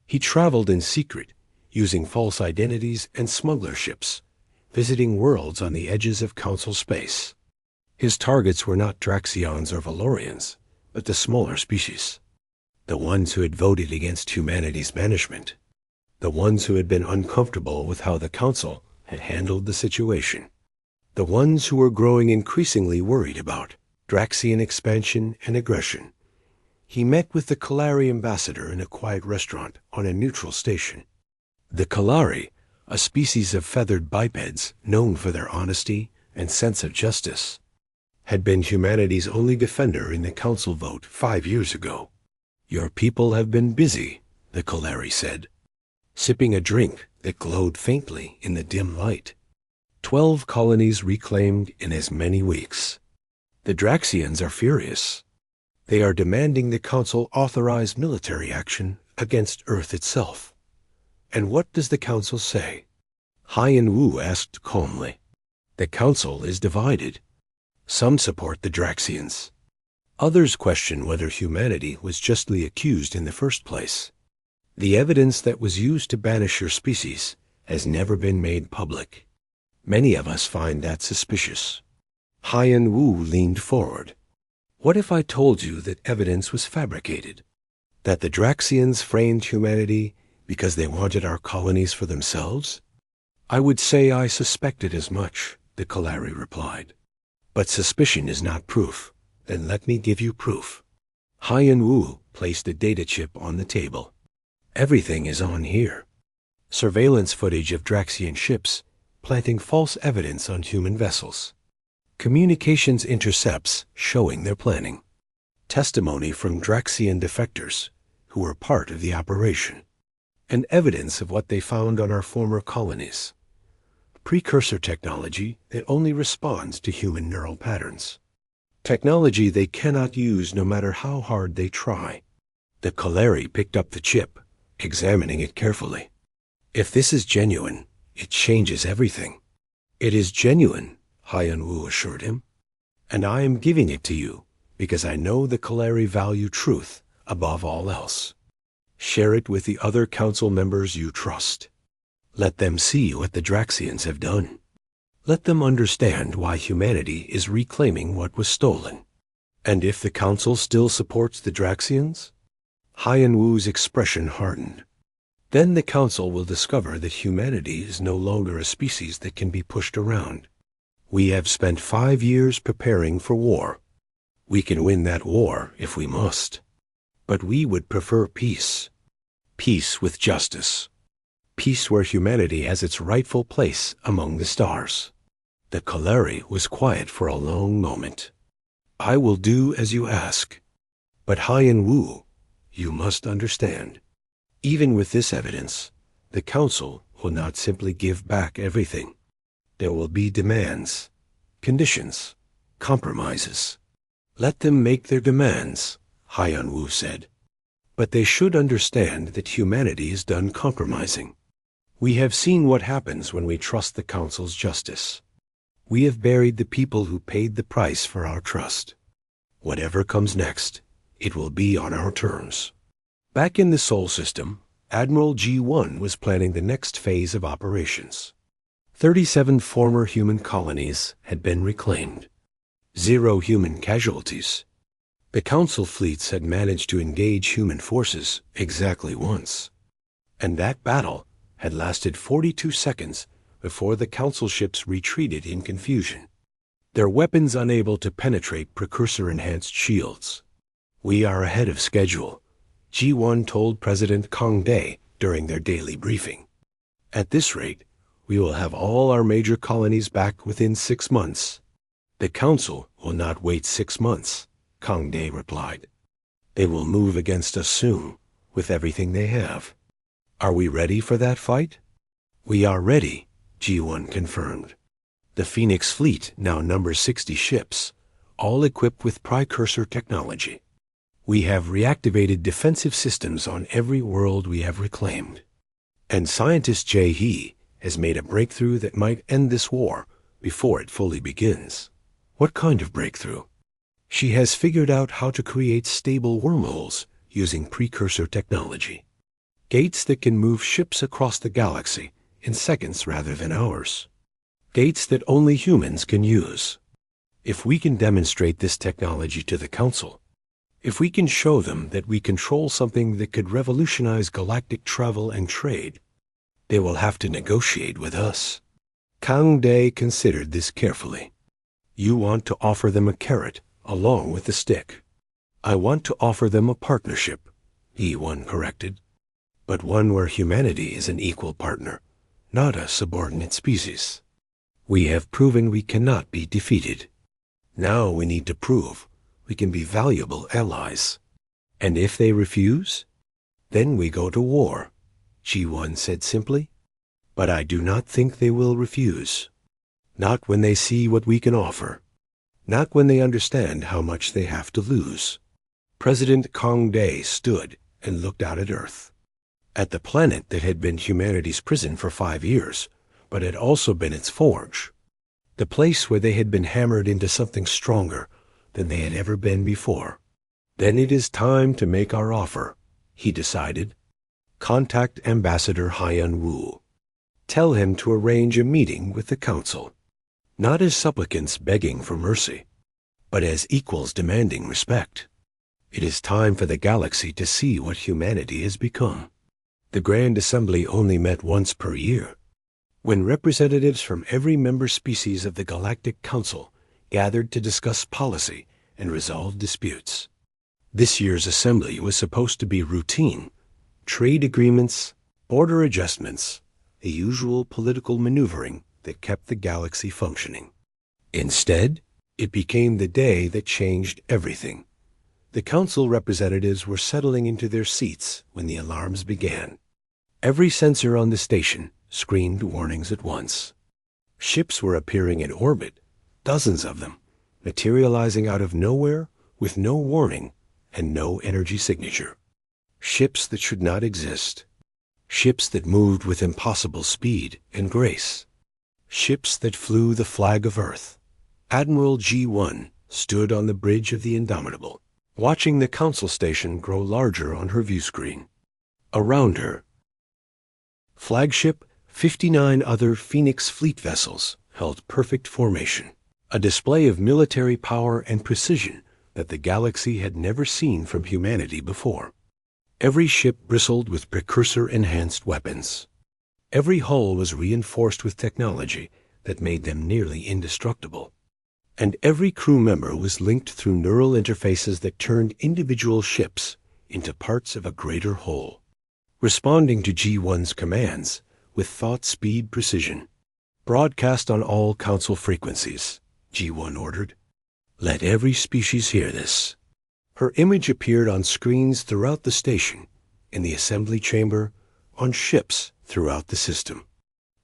He traveled in secret, using false identities and smuggler ships, visiting worlds on the edges of Council space. His targets were not Draxians or Valorians, but the smaller species, the ones who had voted against humanity's banishment, the ones who had been uncomfortable with how the Council had handled the situation, the ones who were growing increasingly worried about Draxian expansion and aggression. He met with the Kalari ambassador in a quiet restaurant on a neutral station. The Kalari, a species of feathered bipeds known for their honesty and sense of justice, had been humanity's only defender in the Council vote 5 years ago. "Your people have been busy," the Kalari said, sipping a drink that glowed faintly in the dim light. 12 colonies reclaimed in as many weeks. The Draxians are furious. They are demanding the Council authorize military action against Earth itself. And what does the Council say? Hyan Wu asked calmly. The Council is divided. Some support the Draxians. Others question whether humanity was justly accused in the first place. The evidence that was used to banish your species has never been made public. Many of us find that suspicious. Haiyan Wu leaned forward. What if I told you that evidence was fabricated? That the Draxians framed humanity because they wanted our colonies for themselves? I would say I suspected as much, the Kalari replied. But suspicion is not proof. Then let me give you proof. Haiyan Wu placed a data chip on the table. Everything is on here. Surveillance footage of Draxian ships planting false evidence on human vessels. Communications intercepts showing their planning. Testimony from Draxian defectors who were part of the operation. And evidence of what they found on our former colonies. Precursor technology that only responds to human neural patterns. Technology they cannot use no matter how hard they try. The Kalari picked up the chip, examining it carefully. If this is genuine, it changes everything. It is genuine, Haiyan Wu assured him. And I am giving it to you because I know the Kalari value truth above all else. Share it with the other council members you trust. Let them see what the Draxians have done. Let them understand why humanity is reclaiming what was stolen. And if the council still supports the Draxians? Haiyan Wu's expression hardened. Then the council will discover that humanity is no longer a species that can be pushed around. We have spent 5 years preparing for war. We can win that war if we must. But we would prefer peace. Peace with justice. Peace where humanity has its rightful place among the stars. The Kalari was quiet for a long moment. I will do as you ask. But Haiyan Wu, you must understand. Even with this evidence, the council will not simply give back everything. There will be demands, conditions, compromises. Let them make their demands, Haiyan Wu said. But they should understand that humanity is done compromising. We have seen what happens when we trust the council's justice. We have buried the people who paid the price for our trust. Whatever comes next, it will be on our terms. Back in the Sol system, Admiral G1 was planning the next phase of operations. 37 former human colonies had been reclaimed. 0 human casualties. The council fleets had managed to engage human forces exactly once. And that battle had lasted 42 seconds before the council ships retreated in confusion. Their weapons unable to penetrate precursor-enhanced shields. We are ahead of schedule, G1 told President Kang Day during their daily briefing. At this rate, we will have all our major colonies back within 6 months. The council will not wait 6 months, Kang Day replied. They will move against us soon, with everything they have. Are we ready for that fight? We are ready, G1 confirmed. The Phoenix fleet now numbers 60 ships, all equipped with precursor technology. We have reactivated defensive systems on every world we have reclaimed. And scientist Jae Hee has made a breakthrough that might end this war before it fully begins. What kind of breakthrough? She has figured out how to create stable wormholes using precursor technology. Gates that can move ships across the galaxy in seconds rather than hours. Gates that only humans can use. If we can demonstrate this technology to the Council, if we can show them that we control something that could revolutionize galactic travel and trade, they will have to negotiate with us. Kang Day considered this carefully. You want to offer them a carrot along with the stick. I want to offer them a partnership, E1 corrected, but one where humanity is an equal partner, not a subordinate species. We have proven we cannot be defeated. Now we need to prove we can be valuable allies. And if they refuse, then we go to war, G1 said simply. But I do not think they will refuse. Not when they see what we can offer. Not when they understand how much they have to lose. President Kang Day stood and looked out at Earth. At the planet that had been humanity's prison for 5 years, but had also been its forge. The place where they had been hammered into something stronger than they had ever been before. Then it is time to make our offer, he decided. Contact Ambassador Haiyan Wu. Tell him to arrange a meeting with the Council, not as supplicants begging for mercy, but as equals demanding respect. It is time for the galaxy to see what humanity has become. The Grand Assembly only met once per year, when representatives from every member species of the Galactic Council gathered to discuss policy and resolve disputes. This year's assembly was supposed to be routine: trade agreements, border adjustments, the usual political maneuvering that kept the galaxy functioning. Instead, it became the day that changed everything. The council representatives were settling into their seats when the alarms began. Every sensor on the station screamed warnings at once. Ships were appearing in orbit, dozens of them, materializing out of nowhere with no warning and no energy signature. Ships that should not exist. Ships that moved with impossible speed and grace. Ships that flew the flag of Earth. Admiral G1 stood on the bridge of the Indomitable, watching the council station grow larger on her view screen. Around her, flagship 59 other Phoenix fleet vessels held perfect formation, a display of military power and precision that the galaxy had never seen from humanity before. Every ship bristled with precursor-enhanced weapons. Every hull was reinforced with technology that made them nearly indestructible. And every crew member was linked through neural interfaces that turned individual ships into parts of a greater whole, responding to G1's commands with thought-speed precision. Broadcast on all council frequencies, G1 ordered. Let every species hear this. Her image appeared on screens throughout the station, in the assembly chamber, on ships throughout the system.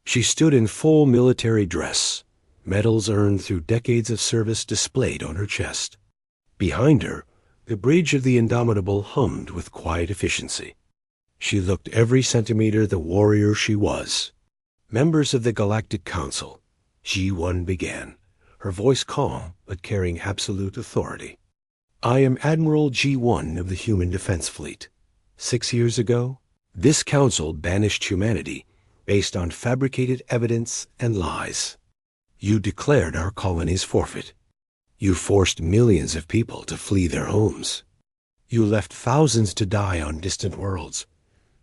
She stood in full military dress, medals earned through decades of service displayed on her chest. Behind her, the bridge of the Indomitable hummed with quiet efficiency. She looked every centimeter the warrior she was. Members of the Galactic Council, G1 began, her voice calm but carrying absolute authority. I am Admiral G1 of the Human Defense Fleet. 6 years ago, this council banished humanity based on fabricated evidence and lies. You declared our colonies forfeit. You forced millions of people to flee their homes. You left thousands to die on distant worlds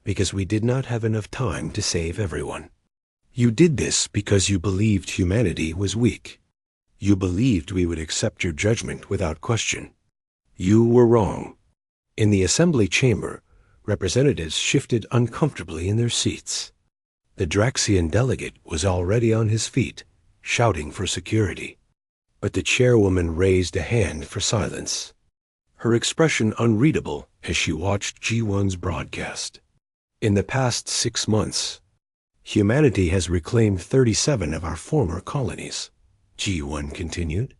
because we did not have enough time to save everyone. You did this because you believed humanity was weak. You believed we would accept your judgment without question. You were wrong. In the assembly chamber, representatives shifted uncomfortably in their seats. The Draxian delegate was already on his feet, shouting for security. But the chairwoman raised a hand for silence, her expression unreadable as she watched G1's broadcast. In the past 6 months, humanity has reclaimed 37 of our former colonies, G1 continued.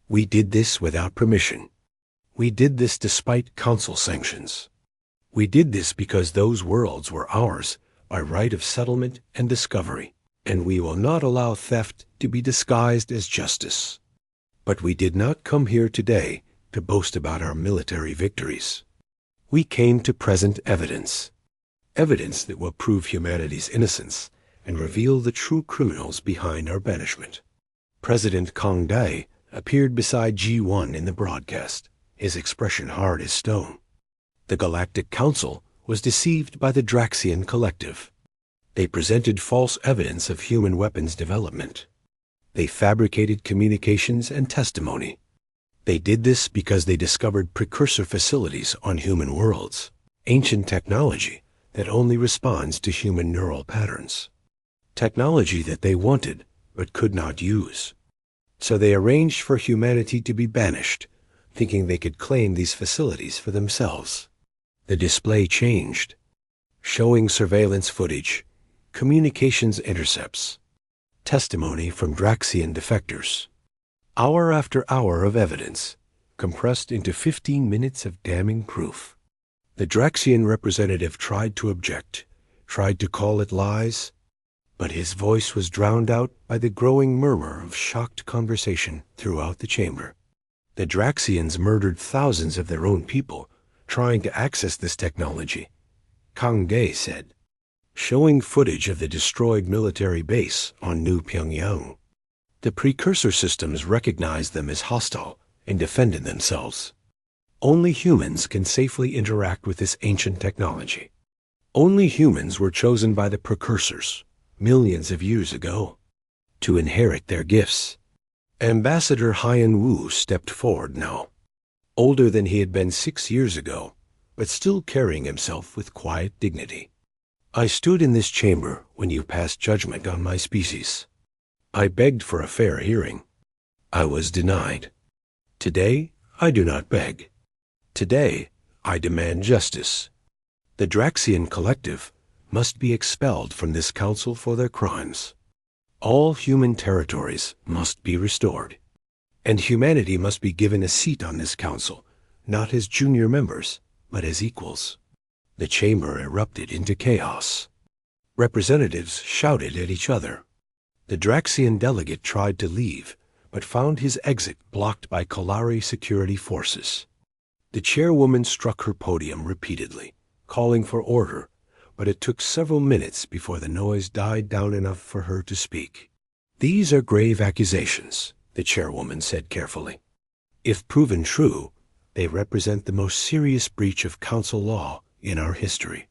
We did this without permission. We did this despite council sanctions. We did this because those worlds were ours by right of settlement and discovery, and we will not allow theft to be disguised as justice. But we did not come here today to boast about our military victories. We came to present evidence, evidence that will prove humanity's innocence and reveal the true criminals behind our banishment. President Kong Dai appeared beside G1 in the broadcast, his expression hard as stone. The Galactic Council was deceived by the Draxian Collective. They presented false evidence of human weapons development. They fabricated communications and testimony. They did this because they discovered precursor facilities on human worlds, ancient technology that only responds to human neural patterns, technology that they wanted but could not use. So they arranged for humanity to be banished, thinking they could claim these facilities for themselves. The display changed, showing surveillance footage, communications intercepts, testimony from Draxian defectors. Hour after hour of evidence, compressed into 15 minutes of damning proof. The Draxian representative tried to object, tried to call it lies, but his voice was drowned out by the growing murmur of shocked conversation throughout the chamber. The Draxians murdered thousands of their own people trying to access this technology, Kang Dae said, showing footage of the destroyed military base on New Pyongyang. The precursor systems recognized them as hostile and defended themselves. Only humans can safely interact with this ancient technology. Only humans were chosen by the precursors, millions of years ago, to inherit their gifts. Ambassador Hyan Wu stepped forward now, older than he had been 6 years ago, but still carrying himself with quiet dignity. I stood in this chamber when you passed judgment on my species. I begged for a fair hearing. I was denied. Today, I do not beg. Today, I demand justice. The Draxian Collective must be expelled from this council for their crimes. All human territories must be restored, and humanity must be given a seat on this council, not as junior members, but as equals. The chamber erupted into chaos. Representatives shouted at each other. The Draxian delegate tried to leave, but found his exit blocked by Kalari security forces. The chairwoman struck her podium repeatedly, calling for order, but it took several minutes before the noise died down enough for her to speak. These are grave accusations, the chairwoman said carefully. If proven true, they represent the most serious breach of council law in our history.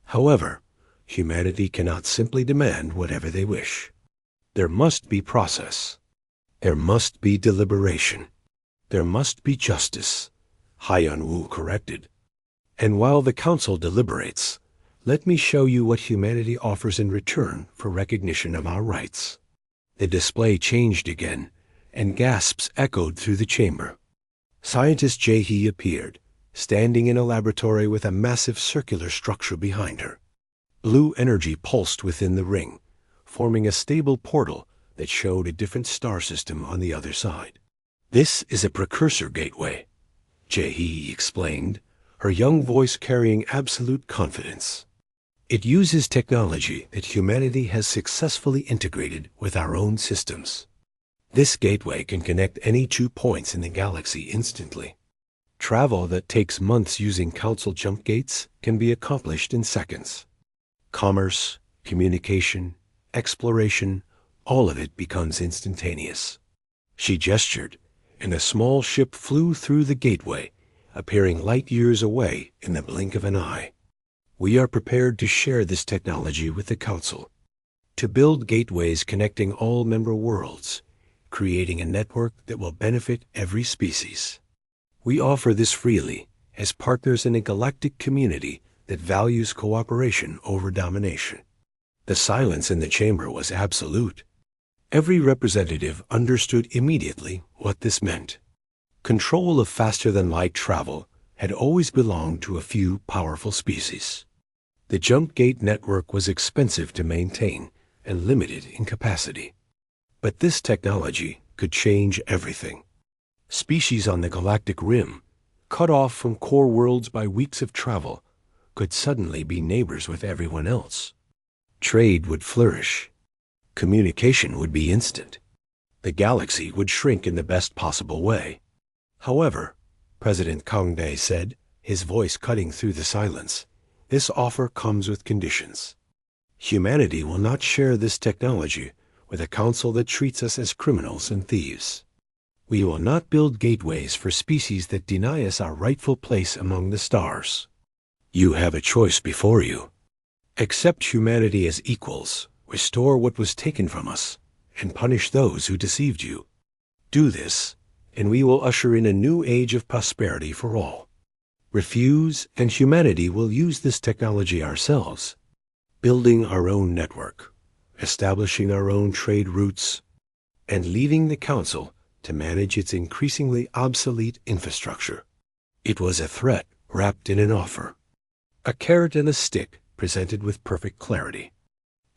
However, humanity cannot simply demand whatever they wish. There must be process. There must be deliberation. There must be justice, Hyan Wu corrected. And while the council deliberates, let me show you what humanity offers in return for recognition of our rights. The display changed again, and gasps echoed through the chamber. Scientist Jae-hee appeared, standing in a laboratory with a massive circular structure behind her. Blue energy pulsed within the ring, forming a stable portal that showed a different star system on the other side. This is a precursor gateway, Jae-hee explained, her young voice carrying absolute confidence. It uses technology that humanity has successfully integrated with our own systems. This gateway can connect any 2 points in the galaxy instantly. Travel that takes months using council jump gates can be accomplished in seconds. Commerce, communication, exploration, all of it becomes instantaneous. She gestured, and a small ship flew through the gateway, appearing light years away in the blink of an eye. We are prepared to share this technology with the Council, to build gateways connecting all member worlds, creating a network that will benefit every species. We offer this freely as partners in a galactic community that values cooperation over domination. The silence in the chamber was absolute. Every representative understood immediately what this meant. Control of faster-than-light travel had always belonged to a few powerful species. The jump gate network was expensive to maintain and limited in capacity. But this technology could change everything. Species on the galactic rim, cut off from core worlds by weeks of travel, could suddenly be neighbors with everyone else. Trade would flourish. Communication would be instant. The galaxy would shrink in the best possible way. However, President Kang Dae said, his voice cutting through the silence, this offer comes with conditions. Humanity will not share this technology with a council that treats us as criminals and thieves. We will not build gateways for species that deny us our rightful place among the stars. You have a choice before you. Accept humanity as equals, restore what was taken from us, and punish those who deceived you. Do this, and we will usher in a new age of prosperity for all. Refuse, and humanity will use this technology ourselves, building our own network, establishing our own trade routes, and leaving the Council to manage its increasingly obsolete infrastructure. It was a threat wrapped in an offer, a carrot and a stick presented with perfect clarity.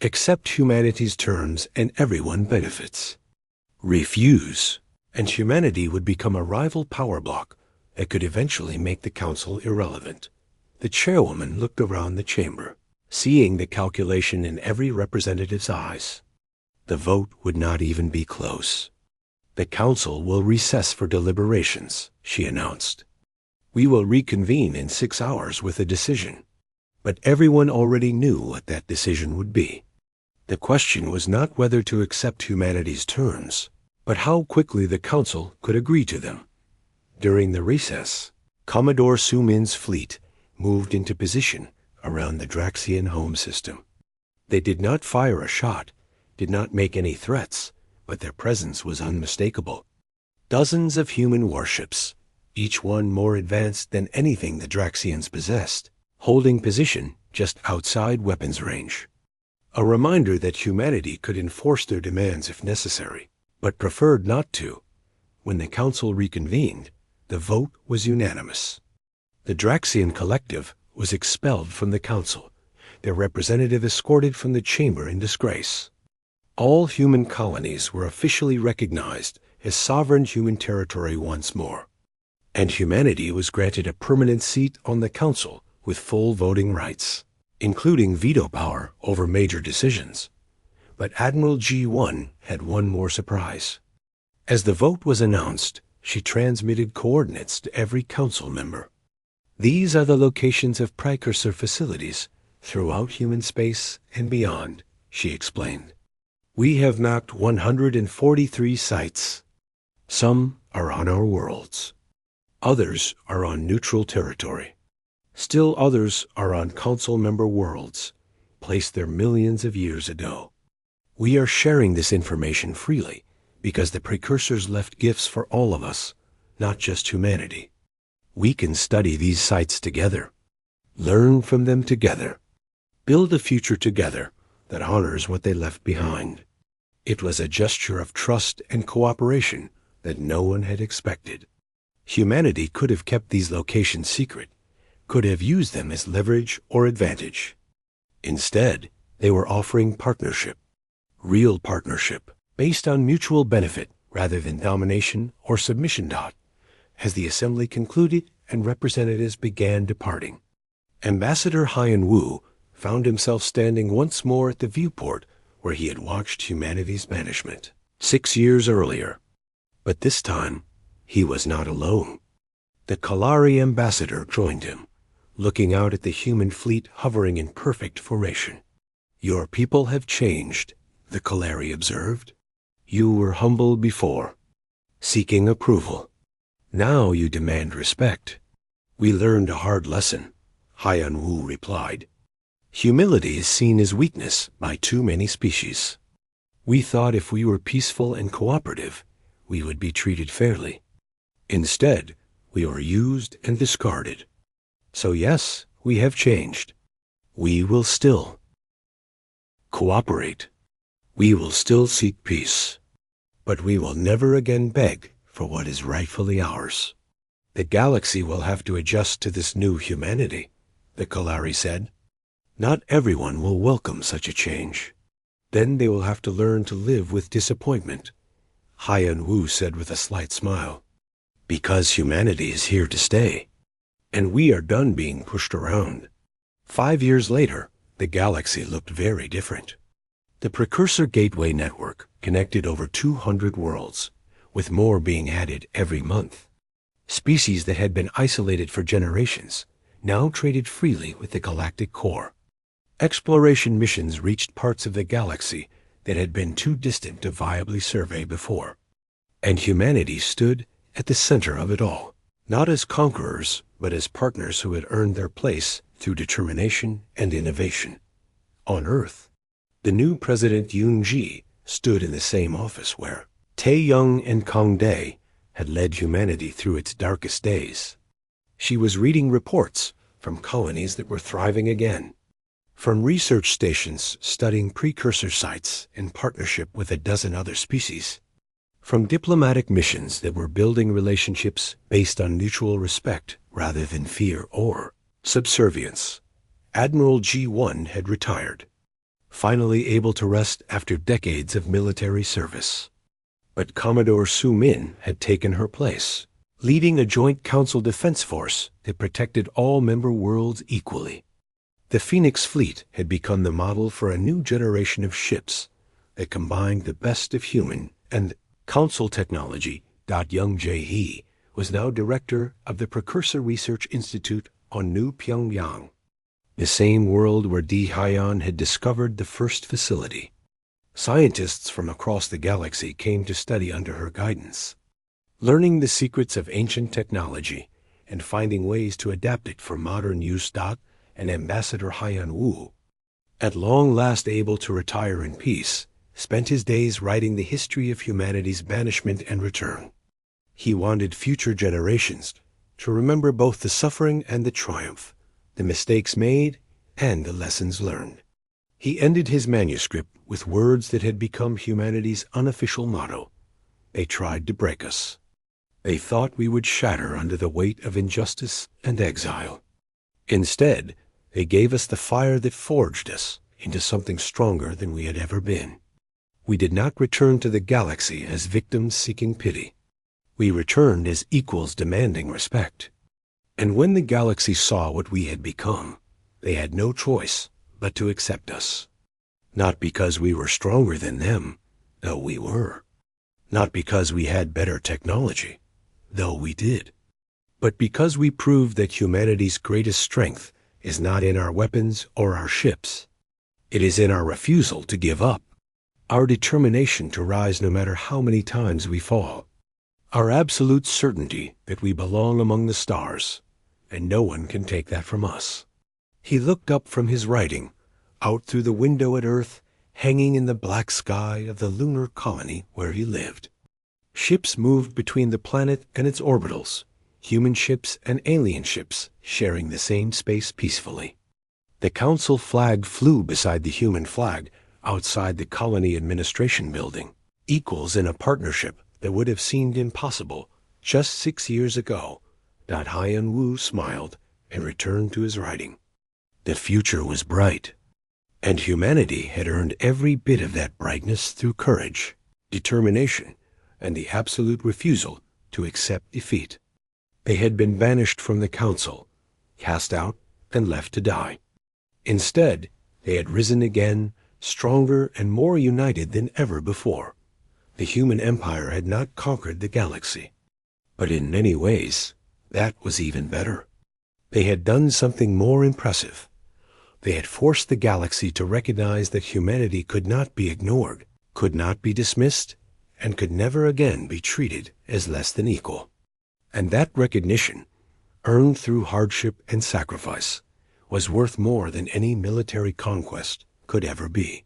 Accept humanity's terms and everyone benefits. Refuse, and humanity would become a rival power block that could eventually make the Council irrelevant. The chairwoman looked around the chamber, seeing the calculation in every representative's eyes. The vote would not even be close. The Council will recess for deliberations, she announced. We will reconvene in 6 hours with a decision. But everyone already knew what that decision would be. The question was not whether to accept humanity's terms, but how quickly the Council could agree to them. During the recess, Commodore Sumin's fleet moved into position around the Draxian home system. They did not fire a shot, did not make any threats, but their presence was unmistakable. Dozens of human warships, each one more advanced than anything the Draxians possessed, holding position just outside weapons range. A reminder that humanity could enforce their demands if necessary, but preferred not to. When the Council reconvened, the vote was unanimous. The Draxian Collective was expelled from the Council, their representative escorted from the chamber in disgrace. All human colonies were officially recognized as sovereign human territory once more, and humanity was granted a permanent seat on the Council with full voting rights, including veto power over major decisions. But Admiral G1 had one more surprise. As the vote was announced, she transmitted coordinates to every Council member. These are the locations of precursor facilities throughout human space and beyond, she explained. We have mapped 143 sites. Some are on our worlds. Others are on neutral territory. Still others are on Council member worlds, placed there millions of years ago. We are sharing this information freely because the precursors left gifts for all of us, not just humanity. We can study these sites together, learn from them together, build a future together that honors what they left behind. It was a gesture of trust and cooperation that no one had expected. Humanity could have kept these locations secret, could have used them as leverage or advantage. Instead, they were offering partnership, real partnership, based on mutual benefit rather than domination or submission. As the assembly concluded and representatives began departing, Ambassador Hyan Wu found himself standing once more at the viewport where he had watched humanity's banishment 6 years earlier. But this time, he was not alone. The Kalari ambassador joined him, looking out at the human fleet hovering in perfect formation. Your people have changed, the Kalari observed. You were humble before, seeking approval. Now you demand respect. We learned a hard lesson, Hyan Wu replied. Humility is seen as weakness by too many species. We thought if we were peaceful and cooperative, we would be treated fairly. Instead, we were used and discarded. So yes, we have changed. We will still cooperate. We will still seek peace. But we will never again beg for what is rightfully ours. The galaxy will have to adjust to this new humanity, the Kalari said. Not everyone will welcome such a change. Then they will have to learn to live with disappointment, Hyan Wu said with a slight smile. Because humanity is here to stay, and we are done being pushed around. 5 years later, the galaxy looked very different. The Precursor Gateway network connected over 200 worlds, with more being added every month. Species that had been isolated for generations now traded freely with the galactic core. Exploration missions reached parts of the galaxy that had been too distant to viably survey before. And humanity stood at the center of it all, not as conquerors, but as partners who had earned their place through determination and innovation. On Earth, the new President Yoon Ji stood in the same office where Tae Young and Kong Dae had led humanity through its darkest days. She was reading reports from colonies that were thriving again, from research stations studying precursor sites in partnership with a dozen other species, from diplomatic missions that were building relationships based on mutual respect rather than fear or subservience. Admiral G1 had retired, finally able to rest after decades of military service. But Commodore Su Min had taken her place, leading a joint council defense force that protected all member worlds equally. The Phoenix Fleet had become the model for a new generation of ships that combined the best of human and council technology. Young Jae-hee was now director of the Precursor Research Institute on New Pyongyang. the same world where Di Haiyan had discovered the first facility. Scientists from across the galaxy came to study under her guidance, learning the secrets of ancient technology and finding ways to adapt it for modern use. And Ambassador Haiyan Wu, at long last able to retire in peace, spent his days writing the history of humanity's banishment and return. He wanted future generations to remember both the suffering and the triumph, the mistakes made and the lessons learned. He ended his manuscript with words that had become humanity's unofficial motto. They tried to break us. They thought we would shatter under the weight of injustice and exile. Instead, they gave us the fire that forged us into something stronger than we had ever been. We did not return to the galaxy as victims seeking pity. We returned as equals demanding respect. And when the galaxy saw what we had become, they had no choice but to accept us. Not because we were stronger than them, though we were. Not because we had better technology, though we did. But because we proved that humanity's greatest strength is not in our weapons or our ships. It is in our refusal to give up, our determination to rise no matter how many times we fall, our absolute certainty that we belong among the stars, and no one can take that from us. He looked up from his writing, out through the window at Earth, hanging in the black sky of the lunar colony where he lived. Ships moved between the planet and its orbitals, human ships and alien ships sharing the same space peacefully. The council flag flew beside the human flag outside the colony administration building, equals in a partnership that would have seemed impossible just 6 years ago. Haiyan Wu smiled and returned to his writing. The future was bright, and humanity had earned every bit of that brightness through courage, determination, and the absolute refusal to accept defeat. They had been banished from the council, cast out, and left to die. Instead, they had risen again, stronger and more united than ever before. The human empire had not conquered the galaxy, but in many ways, that was even better. They had done something more impressive. They had forced the galaxy to recognize that humanity could not be ignored, could not be dismissed, and could never again be treated as less than equal. And that recognition, earned through hardship and sacrifice, was worth more than any military conquest could ever be.